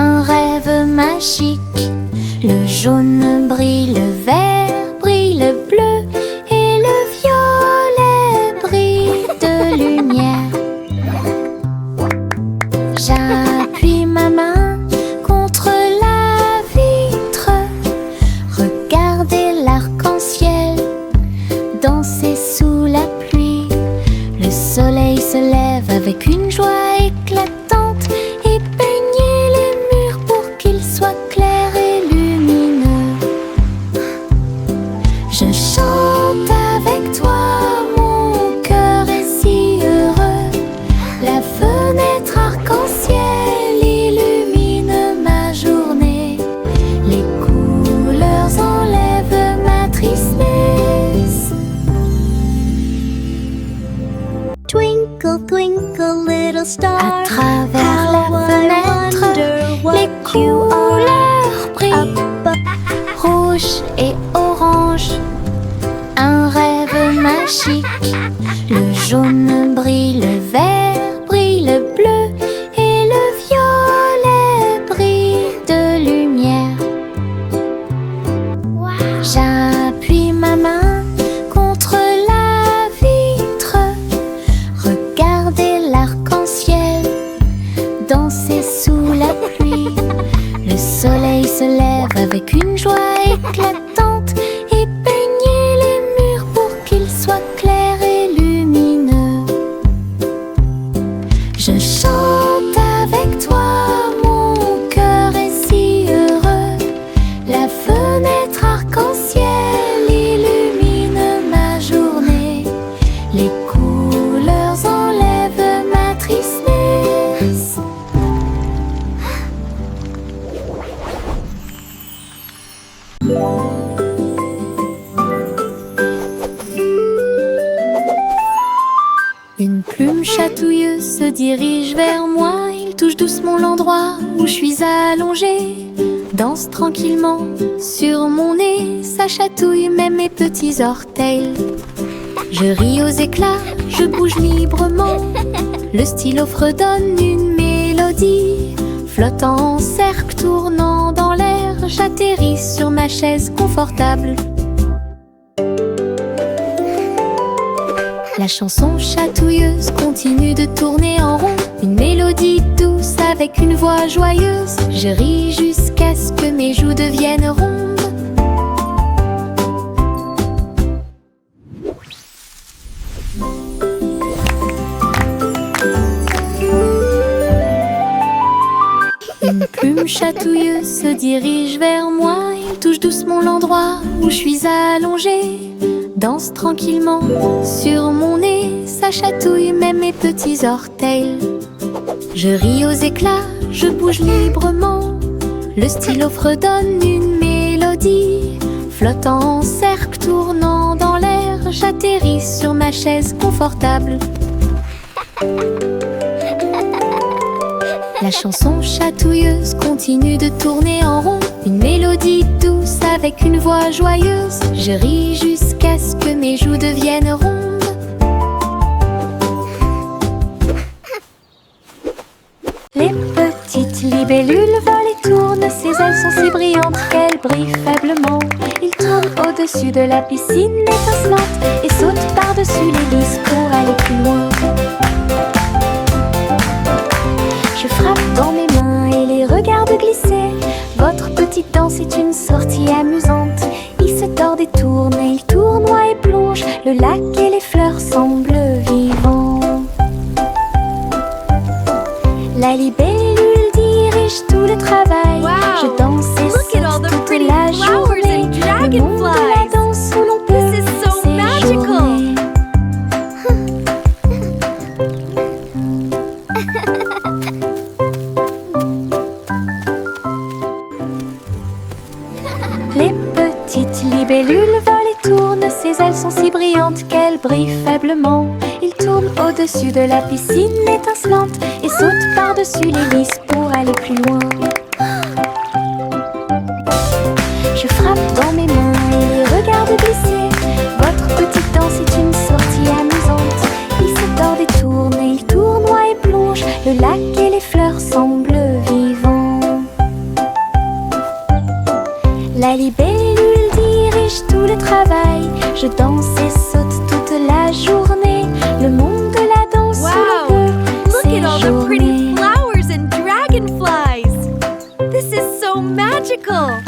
un rêve magique. Le jaune brille, le vert brille, le bleu et le violet brillent de lumière. J'appuie ma main contre la vitre. Regardez l'arc-en-ciel danser sous la pluie. Le soleil se lève avec une joie éclatante et peignez les murs pour qu'ils soient clairs et lumineux. Je chante avec toi, mon cœur est si heureux. La fenêtre arc-en-ciel illumine ma journée. Les couleurs enlèvent ma tristesse. Twinkle, twinkle, little star. À travers la How I fenêtre, wonder what les you couleurs brillent, are. rouge et orange. Un rêve magique. Le jaune brille, le vert brille, le bleu et le violet brillent de lumière. J'appuie ma main contre la vitre. Regardez l'arc-en-ciel danser sous la pluie. Le soleil se lève avec une joie éclatante et peignez les murs pour qu'ils soient clairs et lumineux. Je chante avec toi, mon cœur est si heureux. La fenêtre arc-en-ciel illumine ma journée. Les couleurs enlèvent ma tristesse. Une plume chatouilleuse se dirige vers moi. Il touche doucement l'endroit où je suis allongée. Danse tranquillement sur mon nez. Ça chatouille même mes petits orteils. Je ris aux éclats, je bouge librement. Le stylo fredonne une mélodie. Flottant en cercle, tournant dans l'air, j'atterris sur ma chaise confortable. La chanson chatouilleuse continue de tourner en rond. Une mélodie douce avec une voix joyeuse. Je ris jusqu'à ce que mes joues deviennent rondes. Une plume chatouilleuse se dirige vers moi. Il touche doucement l'endroit où je suis allongée. Danse tranquillement sur mon nez. Ça chatouille même mes petits orteils. Je ris aux éclats, je bouge librement. Le stylo fredonne une mélodie. Flottant en cercle, tournant dans l'air, j'atterris sur ma chaise confortable. La chanson chatouilleuse continue de tourner en rond. Une mélodie douce avec une voix joyeuse. Je ris jusqu'à ce que mes joues deviennent rondes. Les petites libellules volent et tournent. Ses ailes sont si brillantes qu'elles brillent faiblement. Il tourne au-dessus de la piscine étincelante et saute par-dessus l'hélice pour aller plus loin. Je frappe dans mes mains et les regarde glisser. Votre petite danse est une sortie amusante. Il se tord et tourne, et il tournoie et plonge. Le lac et les fleurs semblent vivants. La libellule dirige tout le travail. Je danse et saute toute la journée. Le monde de la danse où l'on peut séjourner. Les petites libellules volent et tournent. Ses ailes sont si brillantes qu'elles brillent faiblement. Il tourne au-dessus de la piscine étincelante et saute par-dessus l'hélice pour aller plus loin. Je frappe dans mes mains et les regarde glisser. Votre petite danse est une sortie amusante. Il se tord et tourne, et il tournoie et plonge. Le lac et les fleurs semblent vivants. La libellule dirige tout le travail. Je danse et saute toute la journée. Le monde de la danse où l'on peut Look at all the pretty séjourner. flowers and dragonflies! This is so magical!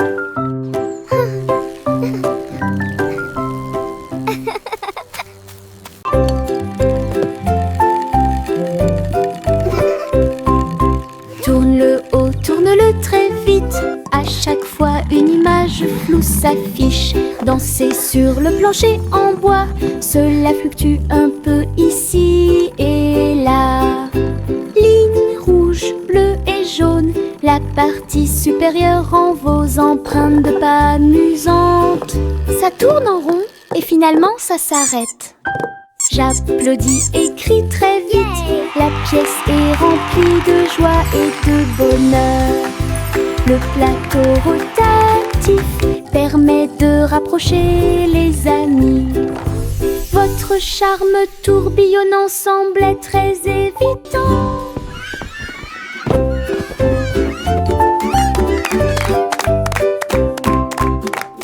Tourne le haut, tourne-le très vite. À chaque fois une image floue s'affiche. Danser sur le plancher en bois, cela fluctue un peu ici et là. Ligne rouge, bleue et jaune, la partie supérieure rend vos empreintes de pas amusantes. Ça tourne en rond et finalement ça s'arrête. J'applaudis et crie très vite. La pièce est remplie de joie et de bonheur. Le plateau rotatif permet de rapprocher les amis. Votre charme tourbillonnant semblait très évident.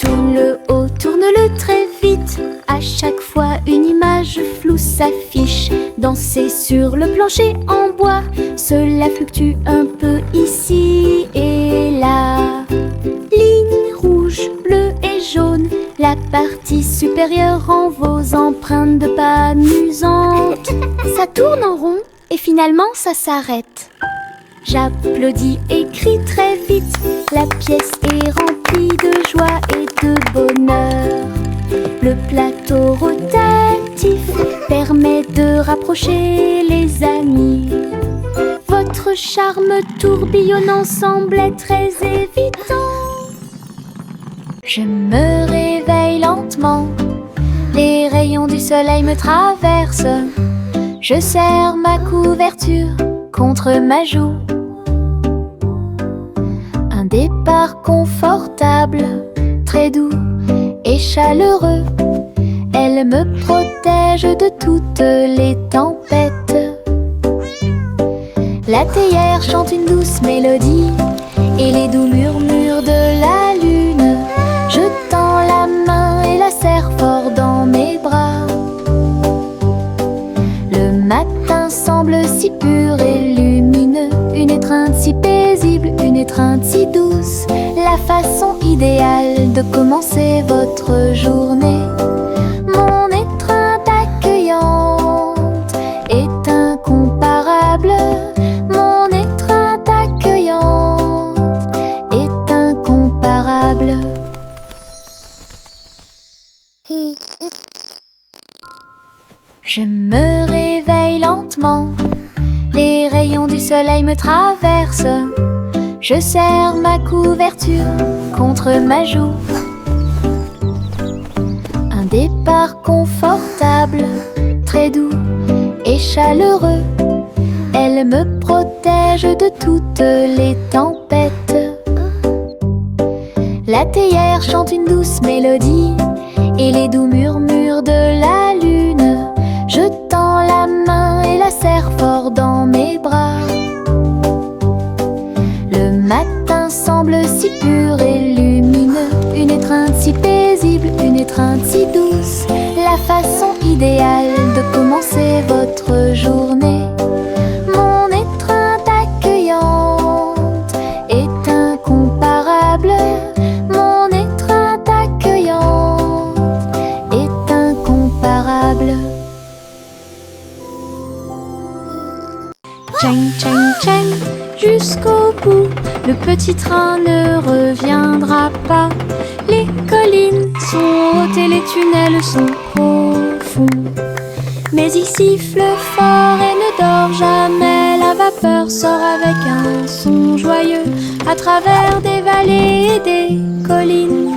Tourne le haut, tourne-le très vite. À chaque fois une image floue s'affiche. Danser sur le plancher en bois, cela fluctue un peu ici et là. Ligne rouge, bleue et jaune, la partie supérieure rend vos empreintes de pas amusantes. Ça tourne en rond et finalement ça s'arrête. J'applaudis et crie très vite. La pièce est remplie de joie et de bonheur. Le plateau rotatif permet de rapprocher les amis. Votre charme tourbillonnant semblait très évident. Je me réveille lentement. Les rayons du soleil me traversent. Je serre ma couverture contre ma joue. Un départ confortable, très doux et chaleureux. Elle me protège de toutes les tempêtes. La théière chante une douce mélodie et les doux murmures de la lune. Je tends la main et la serre fort dans mes bras. Le matin semble si pur et lumineux, une étreinte si paisible, une étreinte si douce, la façon idéale de commencer votre journée. Mon étreinte accueillante est incomparable. Mon étreinte accueillante est incomparable. Je me réveille lentement. Les rayons du soleil me traversent. Je serre ma couverture contre ma joue. Un départ confortable, très doux et chaleureux. Elle me protège de toutes les tempêtes. La théière chante une douce mélodie et les doux murmures de la lune. Je tends la main et la serre fort dans mes bras. Le matin semble si pur et lumineux, une étreinte si paisible, une étreinte si douce, la façon idéale de commencer votre journée. Mon étreinte accueillante est incomparable. Mon étreinte accueillante est incomparable. Tchang, tchang, tchang, jusqu'au bout, le petit train ne reviendra pas. Les collines sont hautes et les tunnels sont profonds. Mais il siffle fort et ne dort jamais. La vapeur sort avec un son joyeux à travers des vallées et des collines,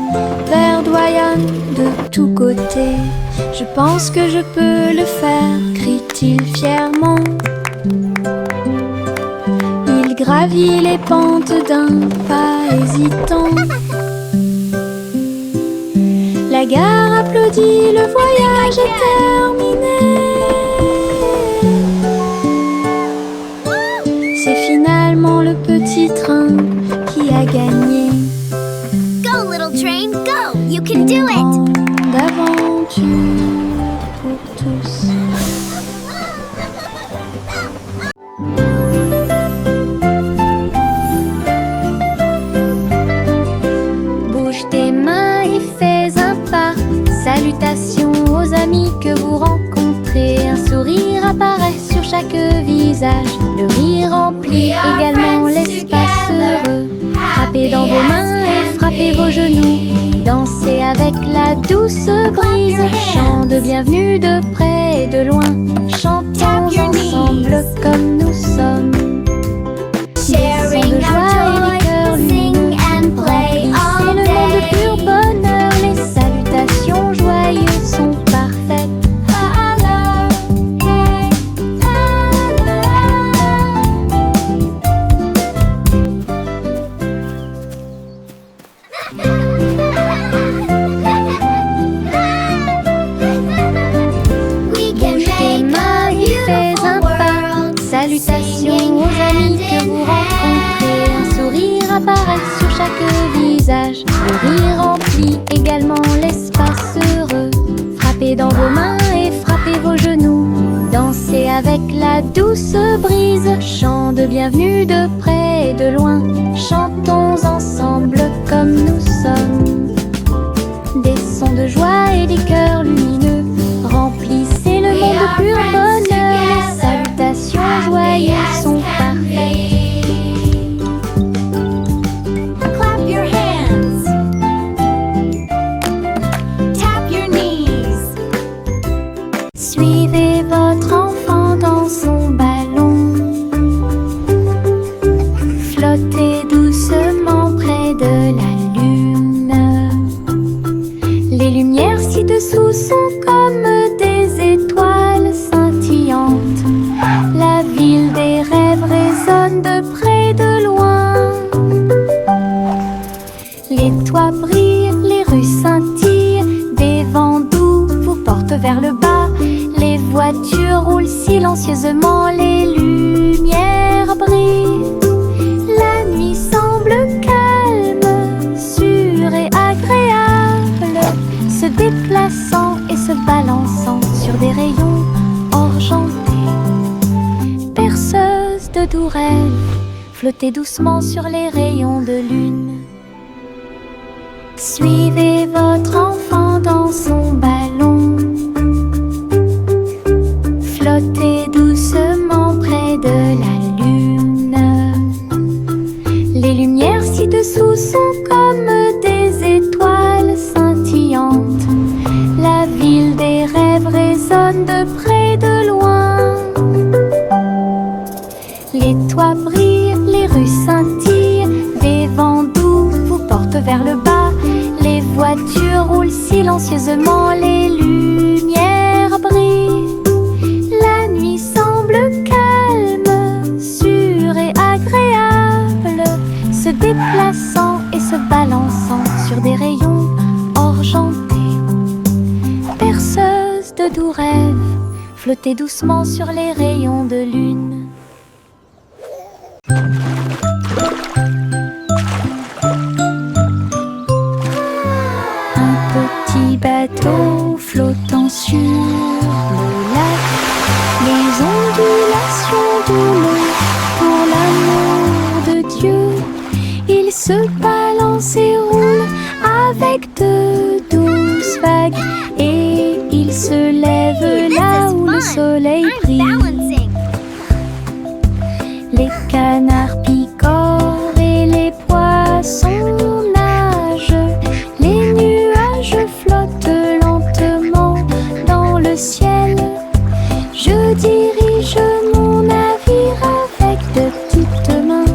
verdoyant de tous côtés. Je pense que je peux le faire, crie-t-il fièrement. Il gravit les pentes d'un pas hésitant. La gare applaudit, le voyage est terminé. C'est finalement le petit train qui a gagné. Go, little train! do it! grande aventure pour tous. Bouge tes mains et fais un pas. Salutations aux amis que vous rencontrez. Un sourire apparaît sur chaque visage. Le rire remplit également l'espace heureux. Frappez dans vos mains et frappez vos genoux. Dansez avec la douce brise. Chant de bienvenue de près et de loin. Chantons ensemble comme nous sommes. Sharing de joie et les cœurs our joy, sing and play C'est all le monde de day. pur bonheur. Les salutations joyeuses sont parfaites. We can Bouge tes make mains a et fais un beautiful pas. world. Salutations aux amis que vous rencontrez. Un sourire apparaît sur chaque visage. Le rire remplit également l'espace heureux. Frappez dans vos mains et frappez vos genoux. Dansez avec la douce brise. Chant de bienvenue de près et de loin. Chantons ensemble comme nous sommes. Des sons de joie et des cœurs lumineux remplissez le monde de pur bonheur. Les salutations joyeuses sont parfaites. Clap your hands. Tap your knees. Suivez votre enfant dans son ballon. Flottez doucement près de la lune. Les lumières ci-dessous sont comme des étoiles scintillantes. La ville des rêves résonne de près et de loin. Les toits brillent, les rues scintillent. Des vents doux vous portent vers le bas. Les voitures roulent silencieusement, les lumières brillent. La nuit semble calme, sûre et agréable, se déplaçant et se balançant sur des rayons argentés. Perceuse de doux rêves, flottez doucement sur les rayons de lune. Suivez votre enfant dans son ballon. Flottez doucement près de la lune. Les lumières ci-dessous sont comme des étoiles scintillantes. La ville des rêves résonne de près et de loin. Les toits brillent, les rues scintillent. Des vents doux vous portent vers le bas. Les voitures roulent silencieusement, les lumières brillent. La nuit semble calme, sûre et agréable, se déplaçant et se balançant sur des rayons argentés. Perceuse de doux rêves, flottez doucement sur les rayons de lune. Un petit bateau flottant sur le lac. Les ondulations de l'eau, pour l'amour de Dieu, il se balance et roule avec de douces vagues. Et il se lève là où le soleil brille. Balancing. Les canards picorent et les poissons nagent. Les nuages flottent lentement dans le ciel. Je dirige mon navire avec de petites mains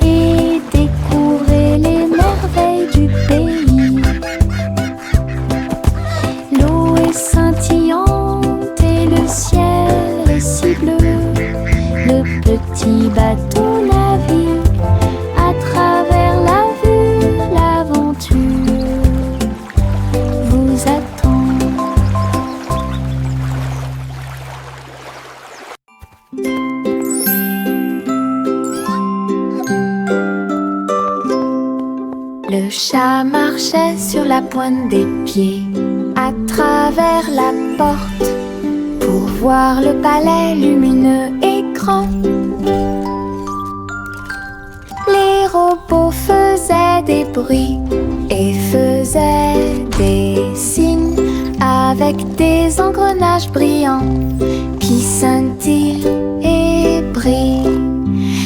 et découvrir les merveilles du pays. L'eau est scintillante et le ciel est si Le chat marchait sur la pointe des pieds à travers la porte pour voir le palais lumineux et grand. Les robots faisaient des bruits et faisaient des signes avec des engrenages brillants qui scintillent et brillent.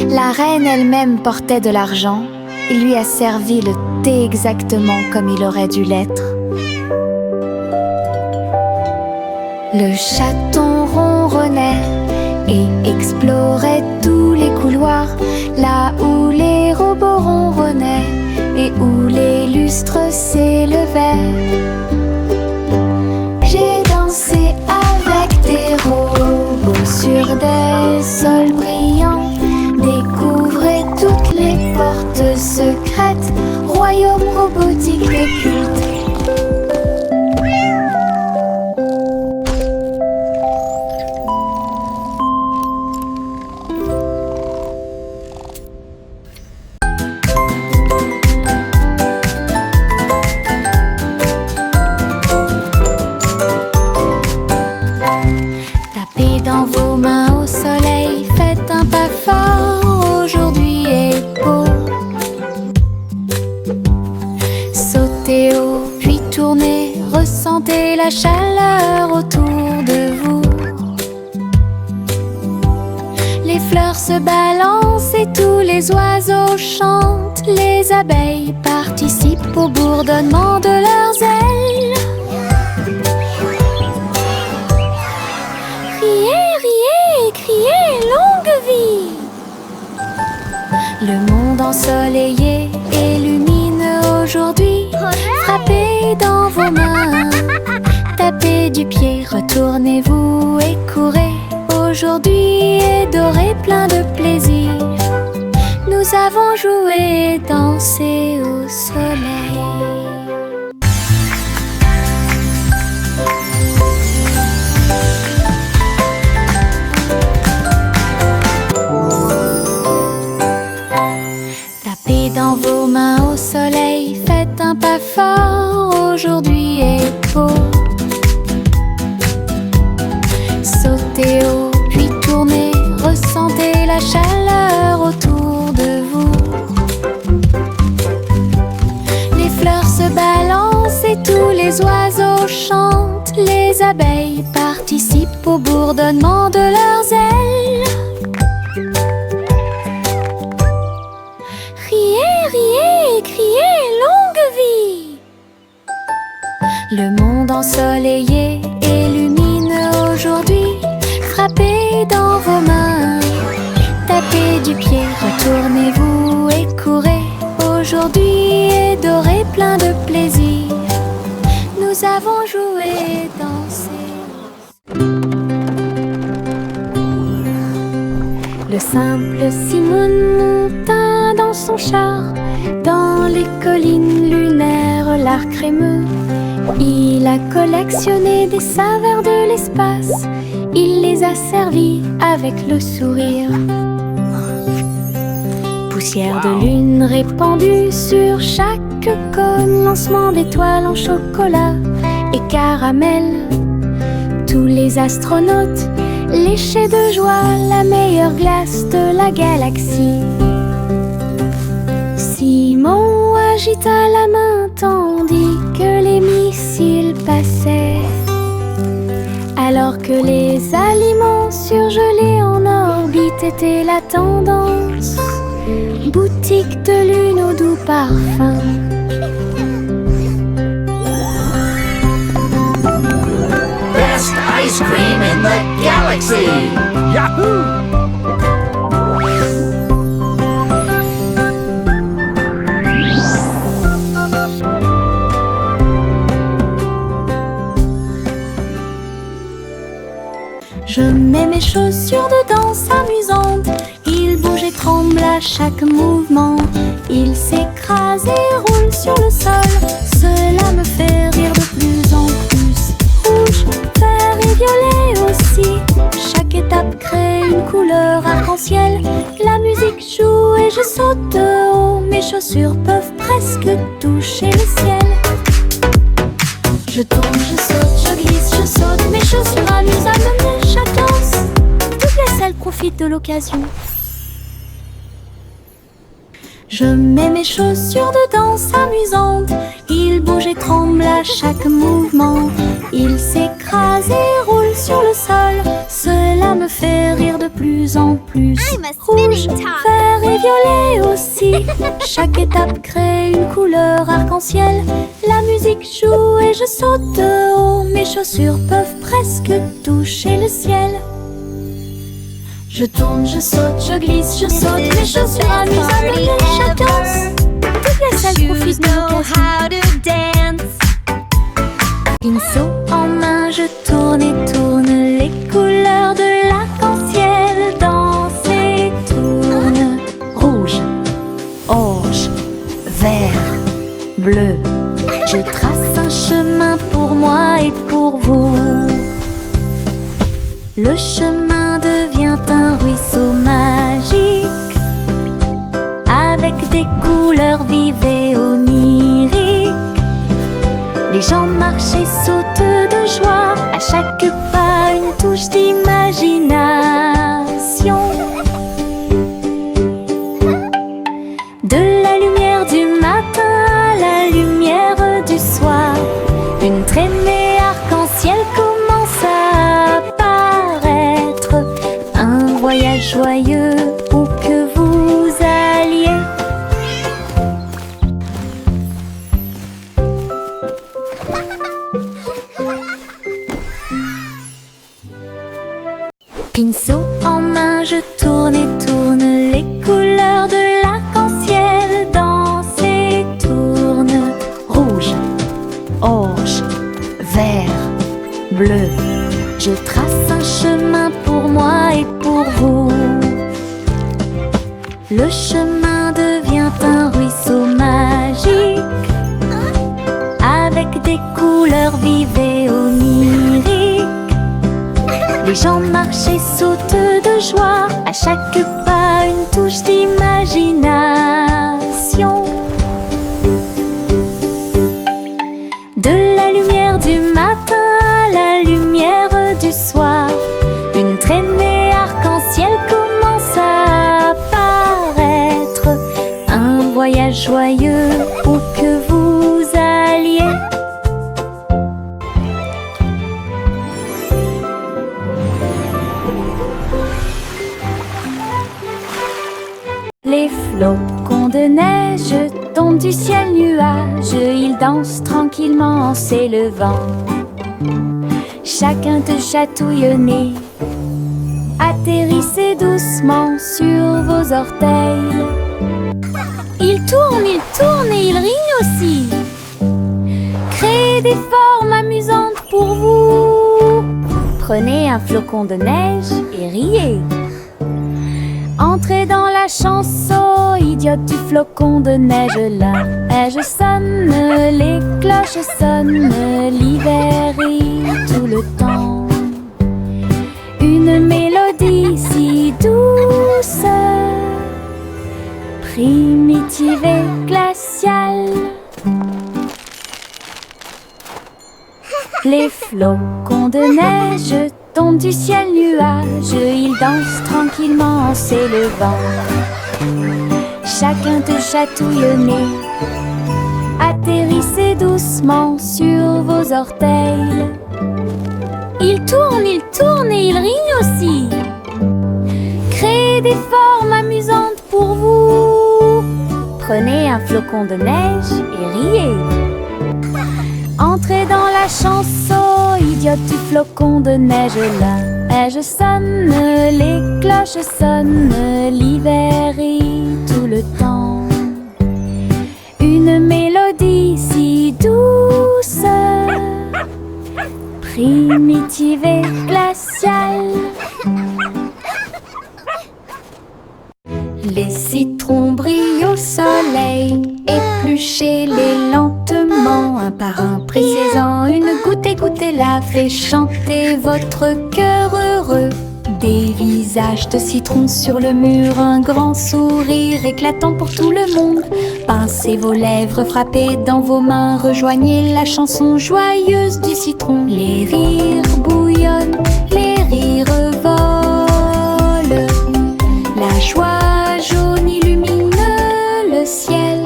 La reine elle-même portait de l'argent. Il lui a servi le thé exactement comme il aurait dû l'être. Le chaton ronronnait et explorait tous les couloirs, là où les robots ronronnaient et où les lustres s'élevaient. J'ai dansé avec des robots sur des sols brillants. Découvrez toutes les portes secrètes, royaume robotique occulte. Tapez dans vos mains au soleil, faites un pas fort, aujourd'hui est beau. Sautez haut, puis tournez, ressentez la chaleur autour de vous. Les fleurs se balancent et tous les oiseaux chantent. Les abeilles participent au bourdonnement de leurs ailes. Riez, riez, criez, longue vie! Le monde ensoleillé et lumineux aujourd'hui. Frappez dans vos mains, tapez du pied, retournez-vous et courez. Aujourd'hui est doré, plein de plaisir. Nous avons joué et dansé au soleil. Tapez dans vos mains au soleil, faites un pas fort, aujourd'hui est beau. Sautez haut, puis tournez, ressentez la chaleur autour de vous. Les fleurs se balancent et tous les oiseaux chantent. Les abeilles participent au bourdonnement de leurs ailes. Riez, riez, criez, longue vie! Le monde ensoleillé et lumineux aujourd'hui. Frappez dans vos mains, tapez du pied, retournez-vous et courez. Aujourd'hui est doré, plein de plaisir. Nous avons joué et dansé. Le simple Simon monta dans son char, dans les collines lunaires, l'art crémeux. Il a collectionné des saveurs de l'espace, il les a servis avec le sourire. Poussière de lune répandue sur chaque cône, lancement d'étoiles en chocolat et caramel. Tous les astronautes léchaient de joie la meilleure glace de la galaxie. Simon agita la main tandis que les missiles passaient, alors que les aliments surgelés en orbite étaient la tendance. Boutique de lune au doux parfum. Best ice cream in the galaxy! Yahoo! Je mets mes chaussures de danse amusantes. Il bouge et tremble à chaque mouvement. Il s'écrase et roule sur le sol. Cela me fait rire de plus en plus. Rouge, vert et violet aussi. Chaque étape crée une couleur arc-en-ciel. La musique joue et je saute de haut. Mes chaussures chaussures peuvent presque toucher le ciel. Je tourne, je saute, je glisse, je saute. Mes chaussures amusent à mener chaque danse. Toutes les selles profitent de l'occasion. Je mets mes chaussures de danse amusantes. Ils bougent et tremblent à chaque mouvement. Ils s'écrasent et roulent sur le sol. Cela me fait rire de plus en plus. I'm a Rouge, spinning top. vert et violet aussi. Chaque étape crée une couleur arc-en-ciel. La musique joue et je saute de haut. Mes chaussures peuvent presque toucher le ciel. Je tourne, je saute, je glisse, je saute. Mes chaussures amusent à mener chaque danse. Toutes les selles profitent de l'occasion. How to dance. Pinceau en main, je tourne et tourne les couleurs de l'arc-en-ciel. Danse et tourne. Rouge, orange, vert, bleu. Je trace un chemin pour moi et pour vous. Le chemin devient un ruisseau magique, avec des couleurs vives et oniriques. Les gens marchent et sautent de joie. À chaque pas une touche d'imagination. De la lumière du matin à la lumière du soir, une traînée arc-en-ciel commence à apparaître. Un voyage joyeux où que vous alliez. Pinceau en main, je tourne et tourne les couleurs de l'arc-en-ciel. Danse et tourne. Rouge, orange, vert, bleu. Je trace un chemin pour moi et pour vous. Le chemin devient un ruisseau magique, avec des couleurs vives et oniriques. Les gens marchent et sautent de joie. À chaque pas une touche d'imagination. De la lumière du matin à la lumière du soir, une traînée arc-en-ciel commence à apparaître. Un voyage joyeux où que vous alliez. Les flocons de neige tombent du ciel nuage. Ils dansent tranquillement en s'élevant. Chacun te chatouille au nez. Atterrissez doucement sur vos orteils. Ils tournent et ils rignent aussi. Créez des formes amusantes pour vous. Prenez un flocon de neige et riez. Entrez dans la chanson idiote du flocon de neige. La neige sonne, les cloches sonnent, l'hiver rit tout le temps. Une mélodie si douce, primitive et glaciale. Les flocons de neige tombent du ciel nuage. Ils dansent tranquillement en s'élevant. Chacun te chatouille au nez. Atterrissez doucement sur vos orteils. Ils tournent et ils rignent aussi. Créez des formes amusantes pour vous. Prenez un flocon de neige et riez. Entrez dans la chanson idiote du flocon de neige. La neige sonne, les cloches sonnent, l'hiver rit tout le temps. Une mélodie si douce, primitive et glaciale. Les citrons brillent au soleil, épluchez-les lentement, un par un, pressez-en une goutte et goûtez-la, fait chanter votre cœur heureux. Des visages de citron sur le mur, un grand sourire éclatant pour tout le monde. Pincez vos lèvres, frappez dans vos mains, rejoignez la chanson joyeuse du citron. Les rires bouillonnent, les rires volent, la joie jaune illumine le ciel.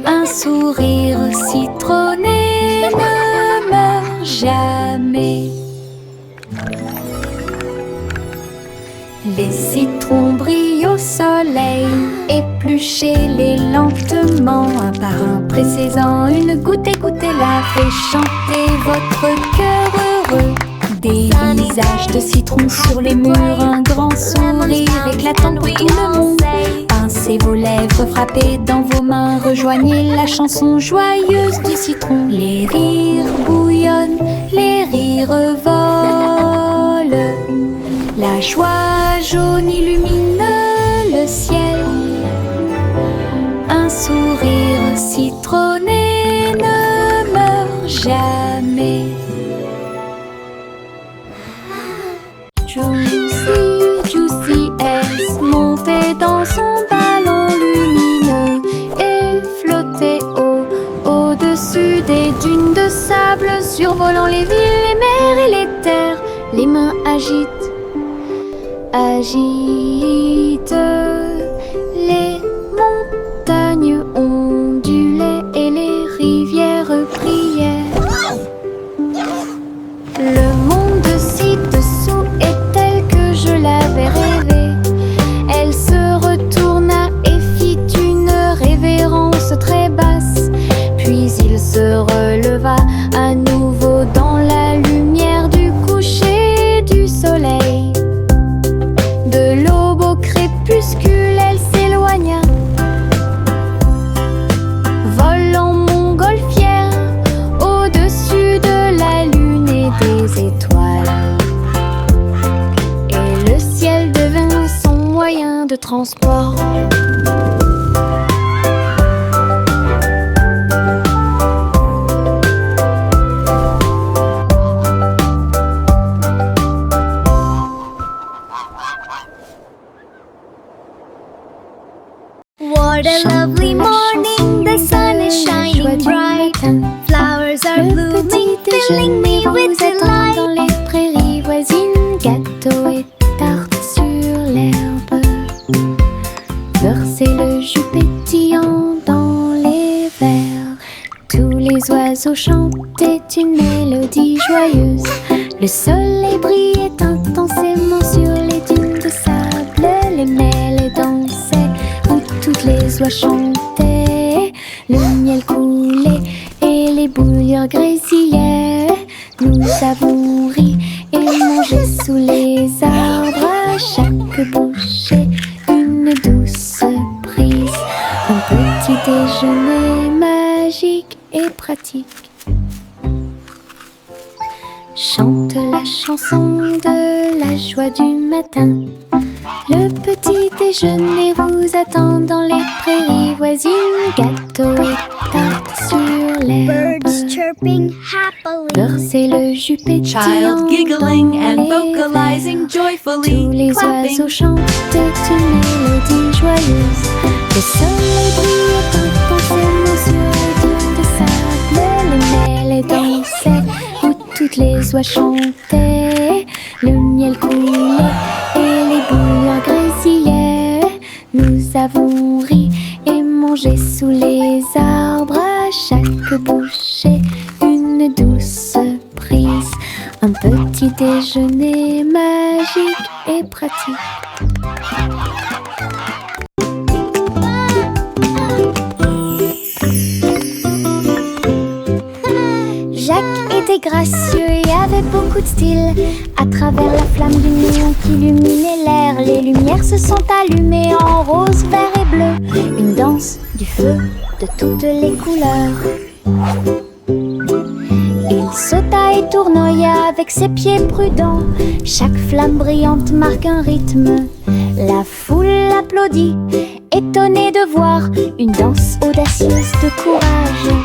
Un sourire citronné ne meurt jamais. Les citrons brillent au soleil, épluchez-les lentement, un par un, pressez-en une goutte et goûtez-la, fait chanter votre cœur heureux. Des visages de citron sur les murs, un grand sourire éclatant pour tout le monde. Pincez vos lèvres, frappez dans vos mains, rejoignez la chanson joyeuse du citron. Les rires bouillonnent, les rires volent, la joie jaune illumine le ciel. Un sourire citronné ne meurt jamais. Juicy, Juicy S montait dans son ballon lumineux et flottait au-dessus des dunes de sable, survolant les villes, les mers et les terres. Les mains agitent les montagnes ondulaient et les rivières priaient. Le monde ci-dessous est tel que je l'avais rêvé. Elle se retourna et fit une révérence très basse. Puis il se releva à nouveau dans la lumière du coucher du soleil. De l'aube au crépuscule, elle s'éloigna, volant montgolfière au-dessus de la lune et des étoiles. Et le ciel devint son moyen de transport. What a lovely morning, the sun is shining bright. Flowers are blooming, filling me with delight. Dans les prairies voisines, gâteaux et tartes sur l'herbe. Versez le jus pétillant dans les verres. Tous les oiseaux chantaient une mélodie joyeuse. Le soleil brillait intensément sur les dunes de sable. Les mêles dansaient où toutes les oies chantaient. Le miel coulait et les bouillières grésillaient. Nous avons ri et mangé sous les arbres. À chaque bouchée, une douce prise. Un petit déjeuner magique et pratique. Chante la chanson de la joie du matin. Le petit déjeuner vous attend dans les prairies voisines. Gâteaux et tartes sur l'herbe. Birds chirping happily. Versez le jus pétillant Child giggling dans and les vocalizing verres. joyfully, Tous les clapping. oiseaux chantaient une mélodie joyeuse. Le soleil brillait intensément sur les dunes de sable. Les mêles dansaient où toutes les oies chantaient. Le miel coulait et les bouillières grésillaient. Nous avons ri et mangé sous les arbres. À chaque bouchée, une douce prise. Un petit déjeuner magique et pratique. Jacques était gracieux et avait beaucoup de style. À travers la flamme du néon qui illuminait l'air, les lumières se sont allumées en rose, vert et bleu. Une danse du feu de toutes les couleurs. Il sauta et tournoya avec ses pieds prudents. Chaque flamme brillante marque un rythme. La foule applaudit, étonnée de voir une danse audacieuse de courage.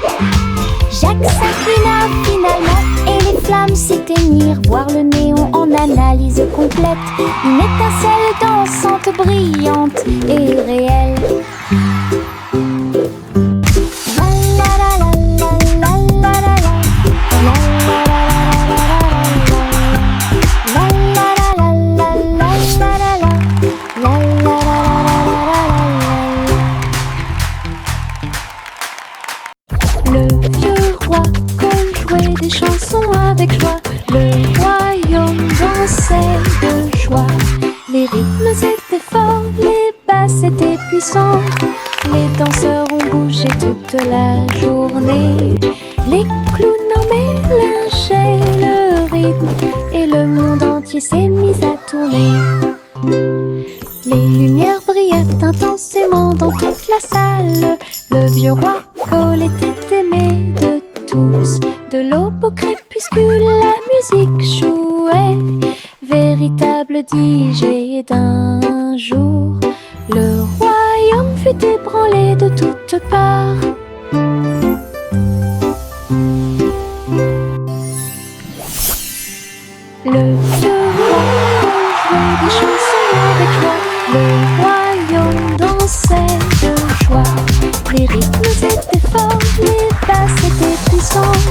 Jacques s'inclina finalement et les flamme s'éteignir, voir le néon en analyse complète. Une étincelle dansante, brillante et réelle. Le vieux roi Cole jouait des chansons avec joie. Le royaume dansait de joie. Les rythmes étaient forts, les basses étaient puissantes. Les danseurs ont bougé toute la journée. Les clowns en mélangeaient le rythme et le monde entier s'est mis à tourner. Les lumières brillaient intensément dans toute la salle. Le vieux roi Cole était aimé de tous. De l'aube au crépuscule, la musique jouait. Véritable DJ d'un jour. Le royaume fut ébranlé de toutes parts. Le vieux roi jouait des chansons avec joie. Le royaume dansait de joie. Les rythmes étaient forts, les basses étaient puissantes.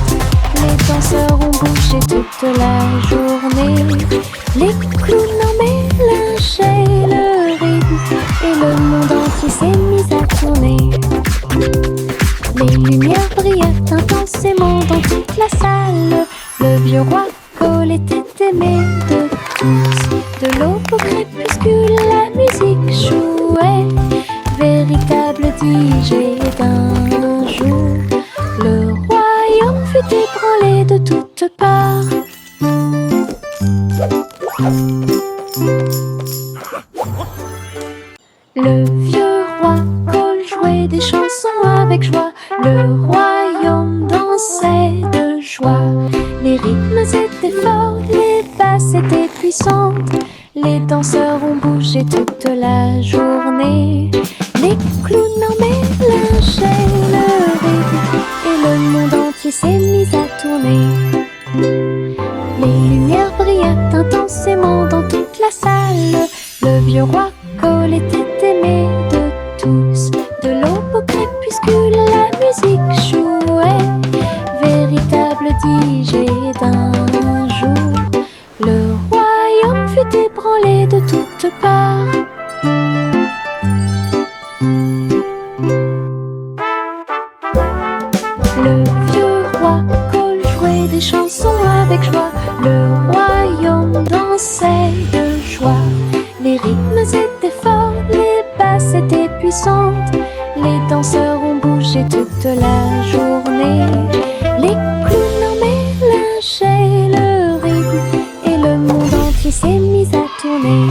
Les danseurs ont bougé toute la journée. Les clowns en mélangeaient le rythme et le monde entier s'est mis à tourner. Les lumières brillaient intensément dans toute la salle. Le vieux roi Cole était aimé de tous. De l'aube au crépuscule, la musique jouait. Véritable DJ d'un jour. Le royaume fut ébranlé de toutes parts. Le vieux roi Cole jouait des chansons avec joie. Le royaume dansait de joie. Les rythmes étaient forts, les basses étaient puissantes. Les danseurs ont bougé toute la journée. Les clowns en mélangeaient le rythme et le monde entier s'est mis à tourner. Les lumières brillaient intensément dans toute la salle. Le vieux roi Cole était aimé de tous. De l'aube au crépuscule, la musique jouait. Véritable DJ d'un jour. Le royaume fut ébranlé de toutes parts. Le vieux roi Cole jouait des chansons avec joie. Le royaume dansait de joie. Les rythmes étaient forts, les basses étaient puissantes. Les danseurs ont bougé toute la journée. Les clowns en mélangeaient le rythme et le monde entier s'est mis à tourner.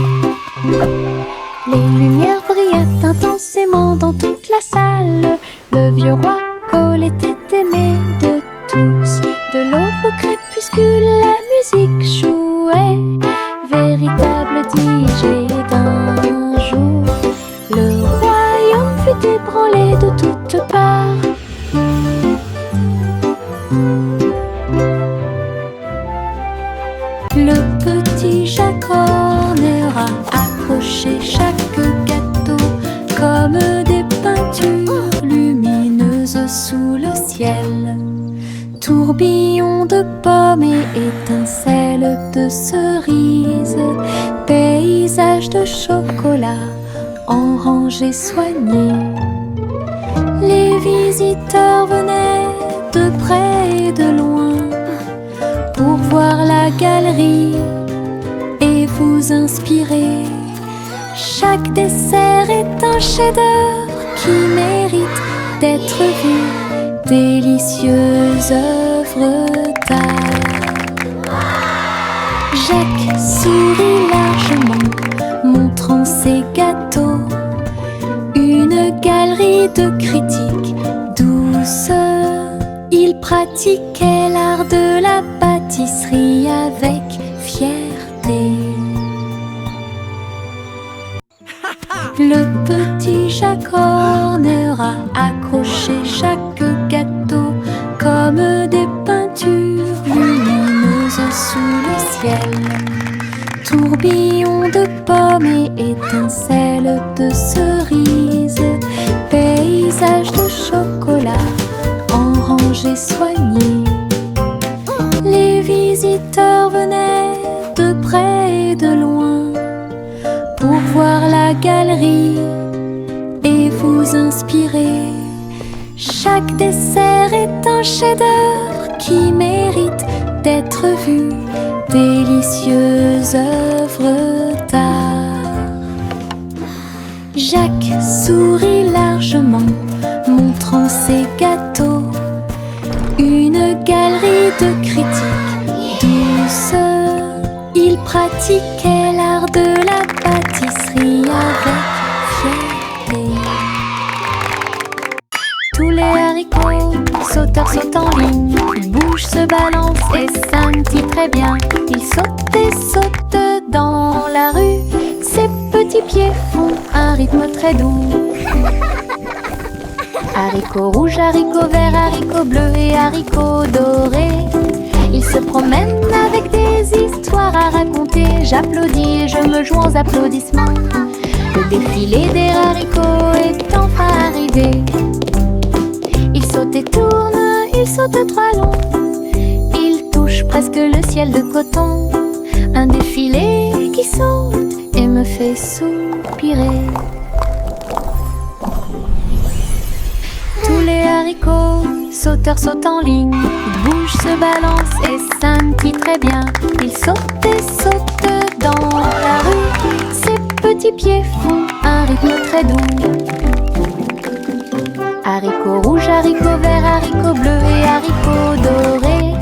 Les lumières brillaient intensément dans toute la salle. Le vieux roi Cole était aimé de tous. De l'aube au crépuscule, la musique jouait. Véritable DJ d'un jour. Le royaume fut ébranlé de toutes parts. Le petit Jacques Horner a accroché chaque gâteau comme des peintures lumineuses sous le ciel. Tourbillon de pommes et étincelles de cerises, paysage de chocolat en rangées soignées. Les visiteurs venaient de près et de loin pour voir la galerie et vous inspirer. Chaque dessert est un chef-d'œuvre qui mérite d'être vu. Délicieuse œuvre d'art. Jacques sourit largement, montrant ses gâteaux. Une galerie de critiques douce. Il pratiquait l'art de la pâtisserie avec fierté. Le petit Jacques Horner a accroché chaque gâteau comme des peintures lumineuses ciel. Tourbillon de pommes et étincelles de cerises, paysage de chocolat en rangées soignées. Les visiteurs venaient de près et de loin pour voir la galerie et vous inspirer. Chaque dessert est un chef-d'œuvre qui mérite d'être vu, délicieuse œuvre d'art. Jacques sourit largement, montrant ses gâteaux. Une galerie de critiques douce. Il pratiquait l'art de la pâtisserie avec fierté. Tous les haricots, sauteurs sautent en ligne, bouge se balance et scintille très bien. Il saute et saute dans la rue, ses petits pieds font un rythme très doux. Haricots rouges, haricots verts, haricots bleus et haricots dorés. Ils se promènent avec des histoires à raconter. J'applaudis et je me joins aux applaudissements. Le défilé des haricots est enfin arrivé. Ils sautent et tournent, ils sautent trois longs. Ils touchent presque le ciel de coton. Un défilé qui saute et me fait soupirer. Tous les haricots, sauteurs sautent en ligne, ils bougent, se balancent et scintillent très bien. Ils sautent et sautent dans la rue, ses petits pieds font un rythme très doux. Haricots rouges, haricots verts, haricots bleus et haricots dorés.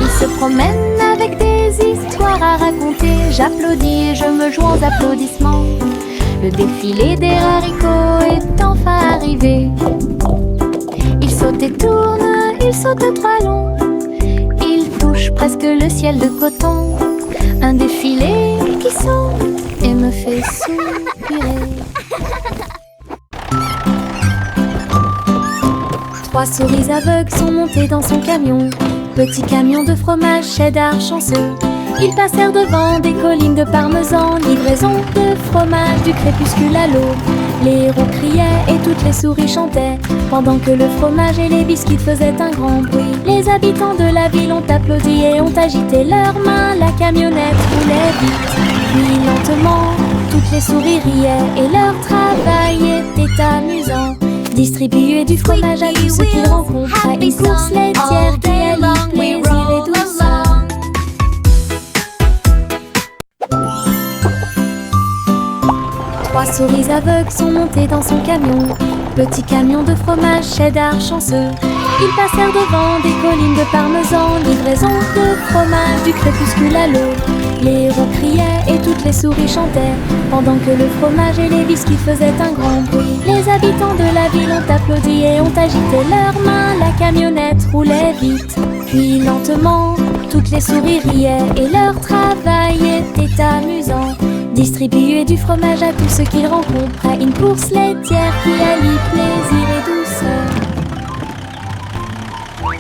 Ils se promènent avec des histoires à raconter. J'applaudis et je me joins aux applaudissements. Le défilé des haricots est enfin arrivé. Ils sautent et tournent, ils sautent trois longs. Ils touchent presque le ciel de coton. Un défilé qui saute et me fait soupirer. Trois souris aveugles sont montées dans son camion. Petit camion de fromage cheddar chanceux. Ils passèrent devant des collines de parmesan. Livraison de fromage du crépuscule à l'aube. Les héros criaient et toutes les souris chantaient, pendant que le fromage et les biscuits faisaient un grand bruit. Les habitants de la ville ont applaudi et ont agité leurs mains. La camionnette roulait vite, puis lentement. Toutes les souris riaient et leur travail était amusant. Distribuer du fromage à tous ceux qu'ils rencontraient. Une course laitière qui allie plaisir et douceur. Trois souris aveugles sont montées dans son camion. Petit camion de fromage cheddar chanceux. Ils passèrent devant des collines de parmesan. Livraison de fromage du crépuscule à l'aube. Les héros criaient et toutes les souris chantaient, pendant que le fromage et les biscuits faisaient un grand bruit. Les habitants de la ville ont applaudi et ont agité leurs mains. La camionnette roulait vite, puis lentement. Toutes les souris riaient et leur travail était amusant. Distribuer du fromage à tous ceux qu'ils rencontraient. Une course laitière qui allie plaisir et douceur.